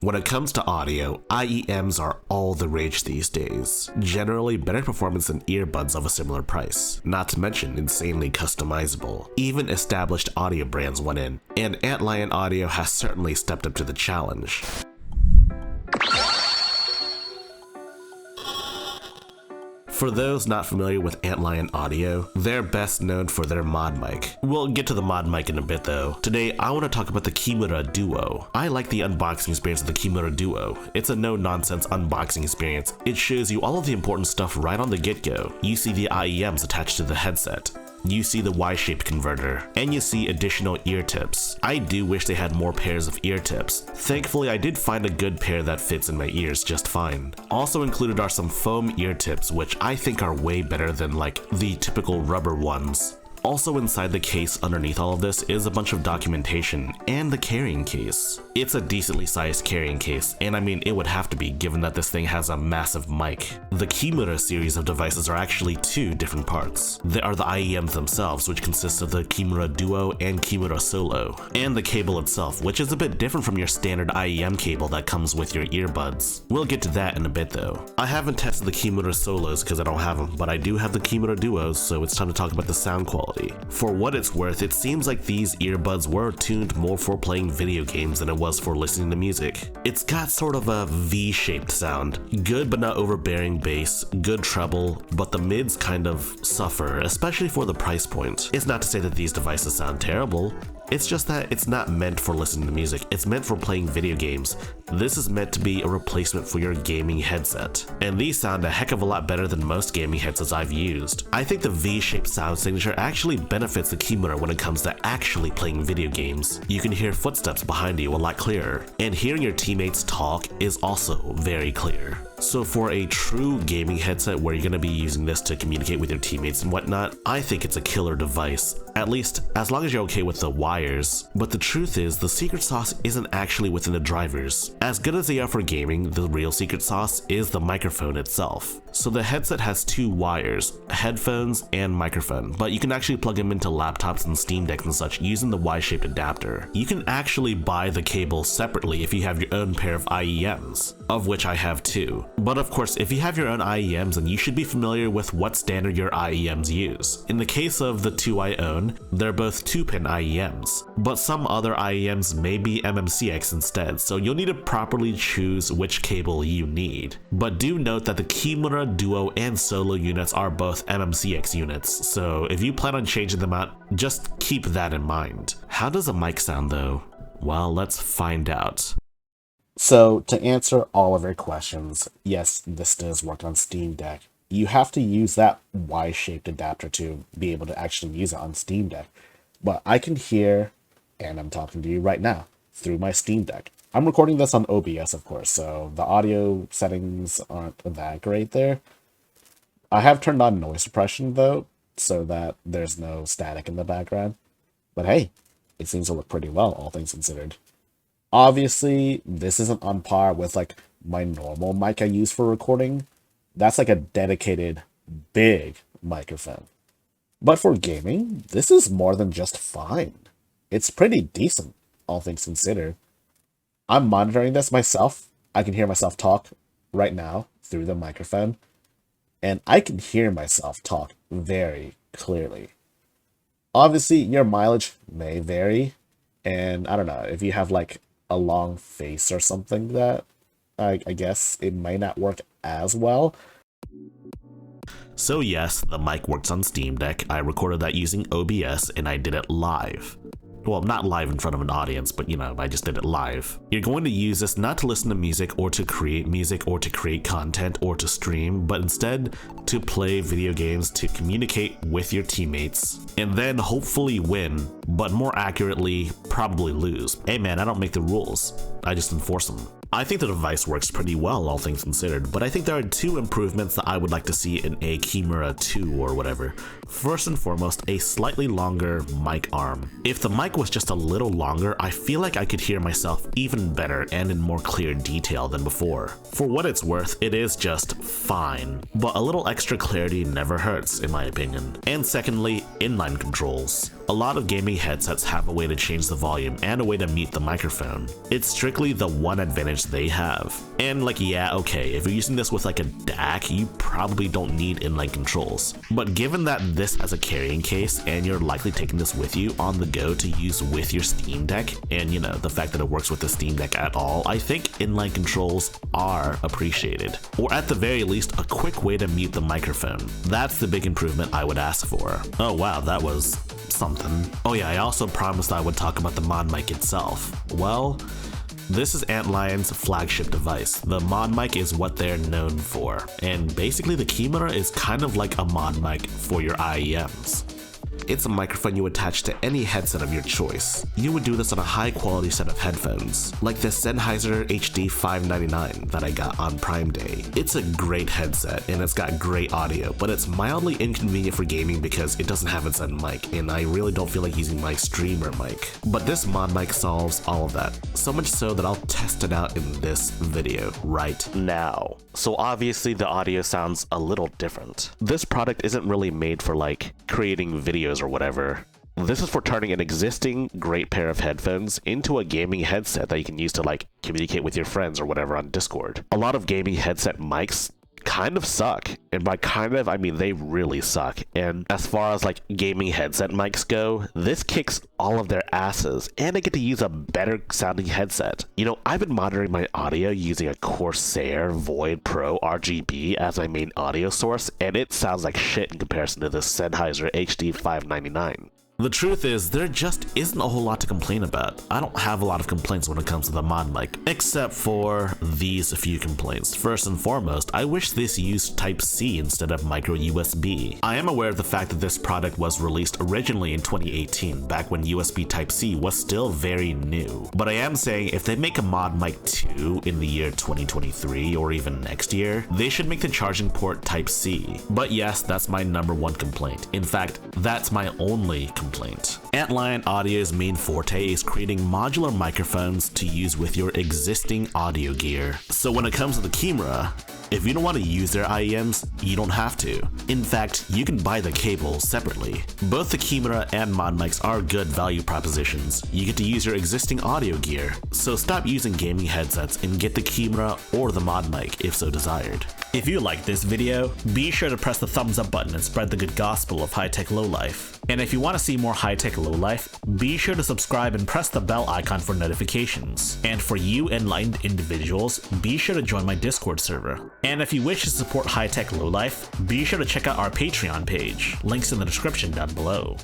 When it comes to audio, IEMs are all the rage these days. Generally better performance than earbuds of a similar price, not to mention insanely customizable. Even established audio brands went in, and Antlion Audio has certainly stepped up to the challenge. For those not familiar with Antlion Audio, they're best known for their mod mic. We'll get to the mod mic in a bit though. Today, I want to talk about the Kimura Duo. I like the unboxing experience of the Kimura Duo. It's a no-nonsense unboxing experience. It shows you all of the important stuff right on the get-go. You see the IEMs attached to the headset. You see the Y-shaped converter, and you see additional ear tips. I do wish they had more pairs of ear tips. Thankfully, I did find a good pair that fits in my ears just fine. Also included are some foam ear tips, which I think are way better than like the typical rubber ones. Also inside the case underneath all of this is a bunch of documentation and the carrying case. It's a decently sized carrying case, and I mean it would have to be given that this thing has a massive mic. The Kimura series of devices are actually two different parts. There are the IEMs themselves, which consist of the Kimura Duo and Kimura Solo, and the cable itself, which is a bit different from your standard IEM cable that comes with your earbuds. We'll get to that in a bit though. I haven't tested the Kimura Solos because I don't have them, but I do have the Kimura Duos, so it's time to talk about the sound quality. For what it's worth, it seems like these earbuds were tuned more for playing video games than it was for listening to music. It's got sort of a V-shaped sound. Good but not overbearing bass, good treble, but the mids kind of suffer, especially for the price point. It's not to say that these devices sound terrible. It's just that it's not meant for listening to music, it's meant for playing video games. This is meant to be a replacement for your gaming headset. And these sound a heck of a lot better than most gaming headsets I've used. I think the V-shaped sound signature actually benefits the Kimura when it comes to actually playing video games. You can hear footsteps behind you a lot clearer, and hearing your teammates talk is also very clear. So for a true gaming headset where you're going to be using this to communicate with your teammates and whatnot, I think it's a killer device. At least, as long as you're okay with the wires. But the truth is, the secret sauce isn't actually within the drivers. As good as they are for gaming, the real secret sauce is the microphone itself. So the headset has two wires, headphones and microphone, but you can actually plug them into laptops and Steam Decks and such using the Y-shaped adapter. You can actually buy the cable separately if you have your own pair of IEMs, of which I have two. But of course, if you have your own IEMs, then you should be familiar with what standard your IEMs use. In the case of the two I own, they're both 2-pin IEMs, but some other IEMs may be MMCX instead, so you'll need to properly choose which cable you need. But do note that the Kimura Duo and Solo units are both MMCX units, so if you plan on changing them out, just keep that in mind. How does a mic sound though? Well, let's find out. So, to answer all of your questions, yes, this does work on Steam Deck. You have to use that Y-shaped adapter to be able to actually use it on Steam Deck. But I can hear, and I'm talking to you right now, through my Steam Deck. I'm recording this on OBS, of course, so the audio settings aren't that great there. I have turned on noise suppression, though, so that there's no static in the background. But hey, it seems to look pretty well, all things considered. Obviously, this isn't on par with like my normal mic I use for recording. That's like a dedicated, big microphone. But for gaming, this is more than just fine. It's pretty decent, all things considered. I'm monitoring this myself. I can hear myself talk right now through the microphone. And I can hear myself talk very clearly. Obviously, your mileage may vary. And I don't know, if you have like a long face or something, that I guess it might not work as well. So yes, the mic works on Steam Deck. I recorded that using OBS and I did it live. Well, not live in front of an audience, but you know, I just did it live. You're going to use this not to listen to music or to create content or to stream, but instead to play video games, to communicate with your teammates, and then hopefully win, but more accurately, probably lose. Hey man, I don't make the rules, I just enforce them. I think the device works pretty well, all things considered, but I think there are two improvements that I would like to see in a Kimura 2 or whatever. First and foremost, a slightly longer mic arm. If the mic was just a little longer, I feel like I could hear myself even better and in more clear detail than before. For what it's worth, it is just fine, but a little extra clarity never hurts, in my opinion. And secondly, inline controls. A lot of gaming headsets have a way to change the volume and a way to mute the microphone. It's strictly the one advantage features they have. And like, yeah, okay, if you're using this with like a DAC, you probably don't need inline controls. But given that this has a carrying case and you're likely taking this with you on the go to use with your Steam Deck, and you know, the fact that it works with the Steam Deck at all, I think inline controls are appreciated. Or at the very least, a quick way to mute the microphone. That's the big improvement I would ask for. Oh wow, that was something. Oh yeah, I also promised I would talk about the mod mic itself. Well, this is Antlion's flagship device. The mod mic is what they're known for, and basically the Kimura is kind of like a mod mic for your IEMs. It's a microphone you attach to any headset of your choice. You would do this on a high quality set of headphones, like the Sennheiser HD 599 that I got on Prime Day. It's a great headset and it's got great audio, but it's mildly inconvenient for gaming because it doesn't have its own mic, and I really don't feel like using my streamer mic. But this mod mic solves all of that, so much so that I'll test it out in this video right now. So obviously the audio sounds a little different. This product isn't really made for like creating videos or whatever. This is for turning an existing great pair of headphones into a gaming headset that you can use to like communicate with your friends or whatever on Discord. A lot of gaming headset mics kind of suck, and by kind of I mean they really suck. And as far as like gaming headset mics go, this kicks all of their asses, and I get to use a better sounding headset. You know, I've been monitoring my audio using a Corsair Void Pro RGB as my main audio source, and it sounds like shit in comparison to the Sennheiser HD 599. The truth is, there just isn't a whole lot to complain about. I don't have a lot of complaints when it comes to the mod mic, except for these few complaints. First and foremost, I wish this used Type-C instead of micro USB. I am aware of the fact that this product was released originally in 2018, back when USB Type-C was still very new. But I am saying if they make a mod mic 2 in the year 2023 or even next year, they should make the charging port Type-C. But yes, that's my #1 complaint. In fact, that's my only complaint. Antlion Audio's main forte is creating modular microphones to use with your existing audio gear. So when it comes to the Kimura, if you don't want to use their IEMs, you don't have to. In fact, you can buy the cable separately. Both the Kimura and mod mics are good value propositions. You get to use your existing audio gear, so stop using gaming headsets and get the Kimura or the mod mic if so desired. If you liked this video, be sure to press the thumbs up button and spread the good gospel of high-tech lowlife. And if you want to see more high-tech lowlife, be sure to subscribe and press the bell icon for notifications. And for you enlightened individuals, be sure to join my Discord server. And if you wish to support high-tech lowlife, be sure to check out our Patreon page. Links in the description down below.